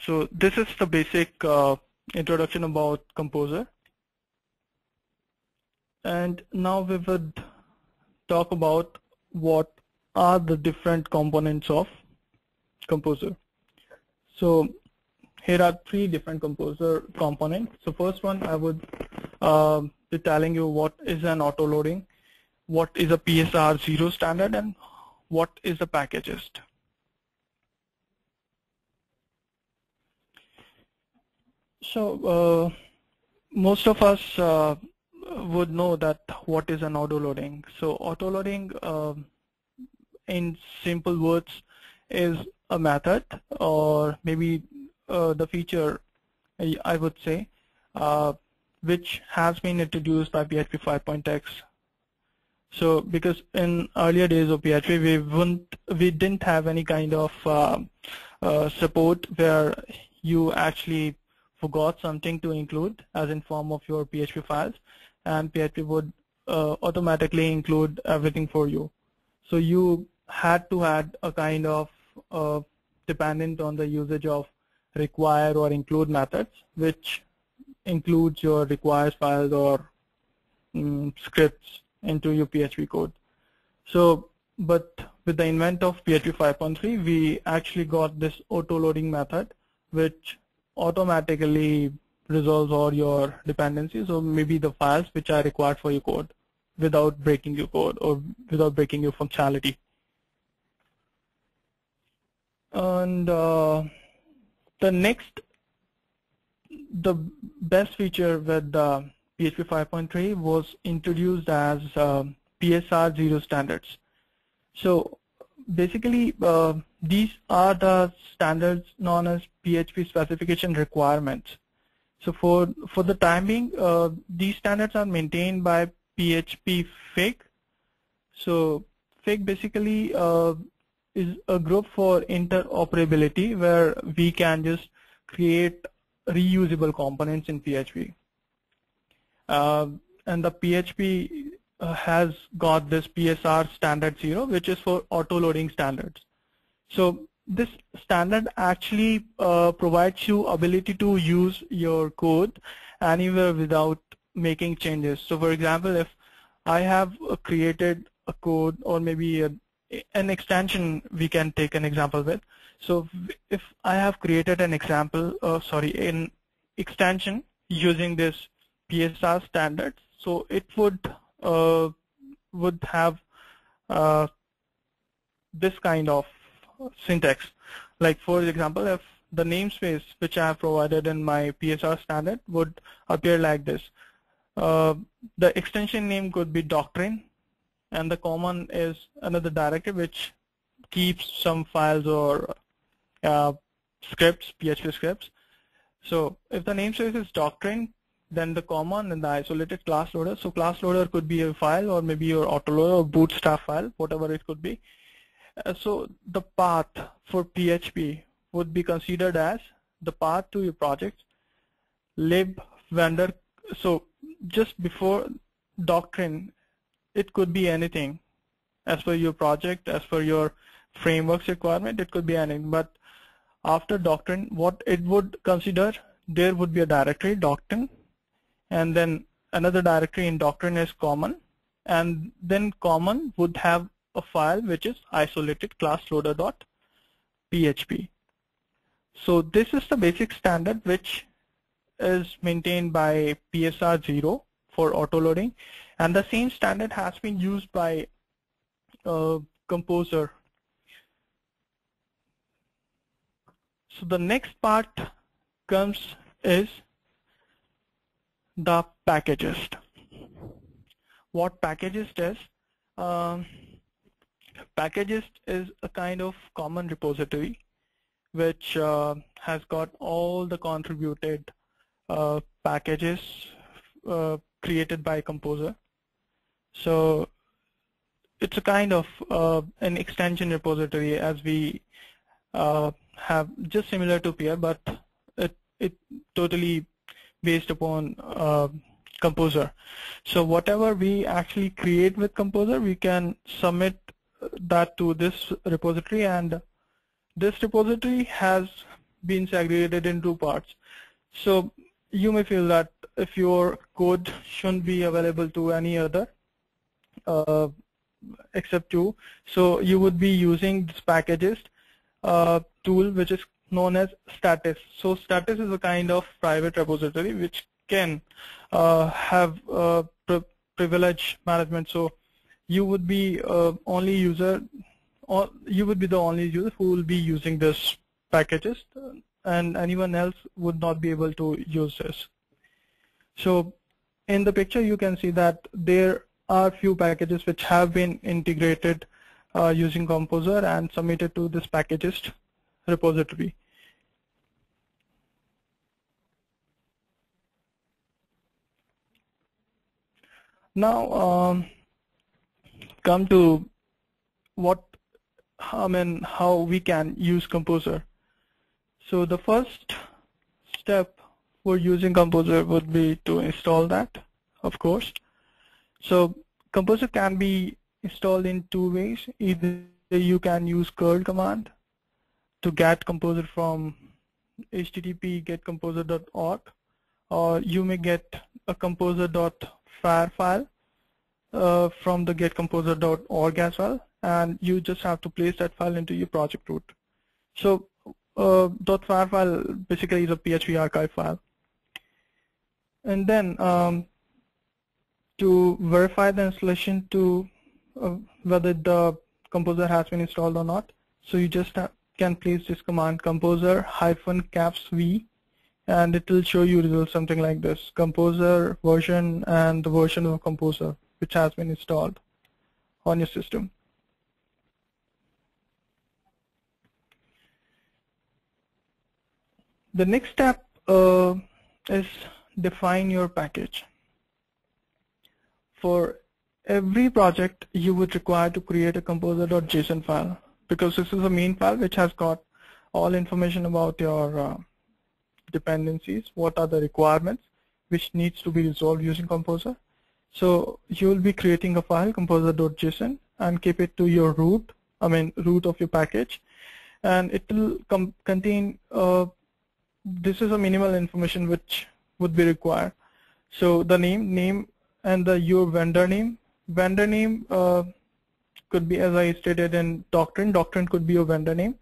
So this is the basic introduction about Composer. And now we would talk about what are the different components of Composer. So here are three different Composer components. So first one, I would be telling you what is an autoloading, what is a PSR 0 standard, and what is a packagist. So most of us would know that what is an autoloading. So autoloading, in simple words, is a method, or maybe the feature, I would say, which has been introduced by PHP 5.x. So because in earlier days of PHP, we didn't have any kind of support where you actually forgot something to include as in form of your PHP files, and PHP would automatically include everything for you. So you had to add a kind of dependent on the usage of require or include methods, which includes your requires files or scripts into your PHP code. So, but with the invent of PHP 5.3, we actually got this autoloading method, which automatically resolves all your dependencies, or maybe the files which are required for your code, without breaking your code or without breaking your functionality. And the best feature with the PHP 5.3 was introduced as PSR 0 standards. So basically, these are the standards known as PHP specification requirements. So for the time being, these standards are maintained by PHP Fig. So Fig basically is a group for interoperability, where we can just create reusable components in PHP. And the PHP has got this PSR standard 0, which is for autoloading standards. So this standard actually provides you ability to use your code anywhere without making changes. So for example, if I have created a code, or maybe an extension we can take an example with. So if I have created an an extension using this PSR standards, so it would have this kind of syntax. Like for example, if the namespace which I have provided in my PSR standard would appear like this. The extension name could be doctrine, and the common is another directory which keeps some files or scripts, PHP scripts. So if the namespace is doctrine, then the common and the isolated class loader. So class loader could be a file, or maybe your autoloader or bootstrap file, whatever it could be. So the path for PHP would be considered as the path to your project, lib vendor. So just before doctrine, it could be anything as per your project, as per your framework's requirement, it could be anything. But after doctrine, what it would consider, there would be a directory, doctrine, and then another directory in doctrine is common, and then common would have a file which is isolated class loader.php. So this is the basic standard which is maintained by PSR 0 for autoloading, and the same standard has been used by Composer. So the next part comes is the packagist. What packagist is? Packagist is a kind of common repository which has got all the contributed packages created by Composer. So it's a kind of an extension repository, as we have, just similar to Peer, but it totally based upon Composer. So whatever we actually create with Composer, we can submit that to this repository, and this repository has been segregated in two parts. So you may feel that if your code shouldn't be available to any other except two, so you would be using this packagist tool, which is known as Status. So Status is a kind of private repository which can have privilege management. So you would be only user, or you would be the only user who will be using this packagist, and anyone else would not be able to use this. So in the picture you can see that there are few packages which have been integrated using Composer and submitted to this packagist repository. Now come to how we can use Composer. So the first step for using Composer would be to install that, of course. So Composer can be installed in two ways. Either you can use curl command to get Composer from http getcomposer.org, or you may get a composer.far file from the getcomposer.org as well, and you just have to place that file into your project root. So .far file basically is a PHP archive file. And then to verify the installation to whether the Composer has been installed or not, so you just can place this command composer-caps-v, and it will show you results something like this: Composer version and the version of Composer which has been installed on your system. The next step is define your package. For every project you would require to create a composer.json file, because this is a main file which has got all information about your dependencies, what are the requirements which needs to be resolved using Composer. So you will be creating a file composer.json and keep it to your root of your package, and it will contain this is a minimal information which would be required. So the name and your vendor name. Vendor name could be, as I stated in Doctrine could be your vendor name,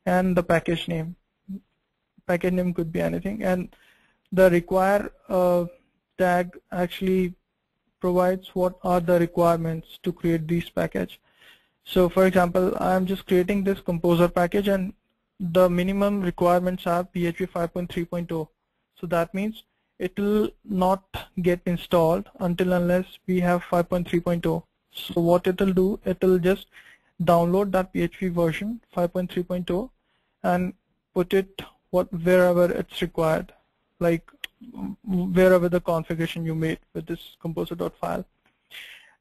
and the package name. Package name could be anything, and the require tag actually provides what are the requirements to create this package. So for example, I'm just creating this Composer package, and the minimum requirements are PHP 5.3.0. So that means it will not get installed until unless we have 5.3.0. So what it will do, it will just download that PHP version 5.3.0 and put it wherever it's required, like wherever the configuration you made with this composer.file.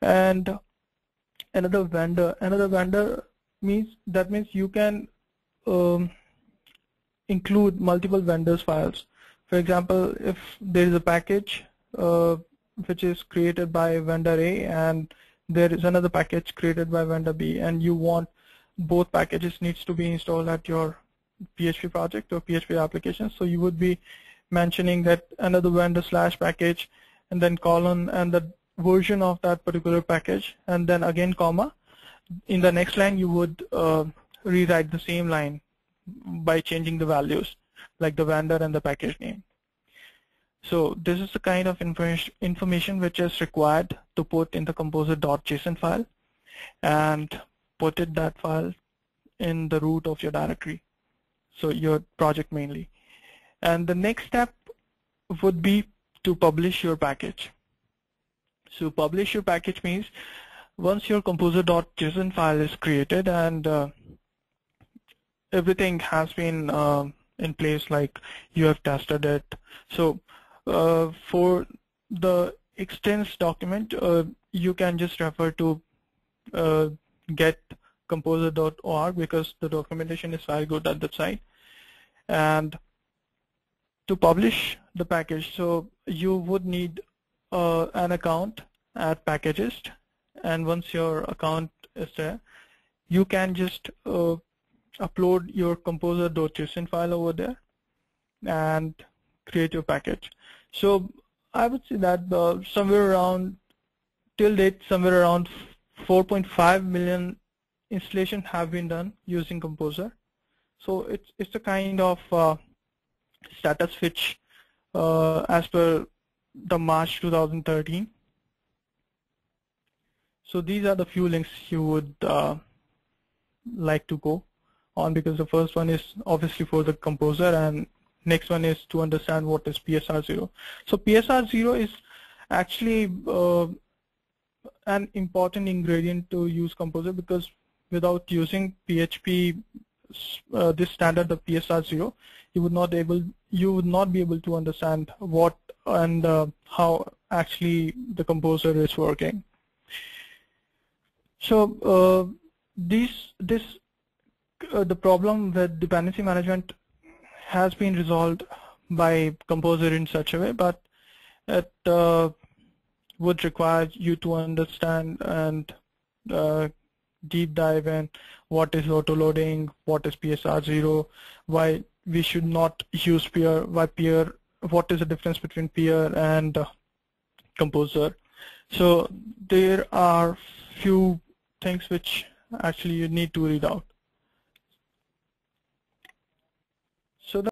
And another vendor means you can include multiple vendors files. For example, if there is a package which is created by vendor A and there is another package created by vendor B, and you want both packages needs to be installed at your PHP project or PHP application, so you would be mentioning that another vendor / package and then colon and the version of that particular package, and then again comma. In the next line you would rewrite the same line by changing the values like the vendor and the package name. So this is the kind of information which is required to put in the composer.json file and put that file in the root of your directory, so your project mainly. And the next step would be to publish your package. So publish your package means once your composer.json file is created and everything has been in place, like you have tested it. So for the extents document, you can just refer to getcomposer.org because the documentation is very good at that site. And to publish the package, so you would need an account at packagist, and once your account is there, you can just upload your composer.json file over there and create your package. So I would say that somewhere around till date, somewhere around 4.5 million installation have been done using Composer. So it's a kind of status which as per the March 2013. So these are the few links you would like to go on, because the first one is obviously for the Composer, and next one is to understand what is PSR0. So PSR0 is actually an important ingredient to use Composer, because without using PHP this standard, the PSR0, you would not be able to understand what and how actually the Composer is working. So the problem with dependency management has been resolved by Composer in such a way, but it would require you to understand and deep dive in what is autoloading, what is PSR0, why we should not use peer, what is the difference between peer and Composer. So there are few things which actually you need to read out.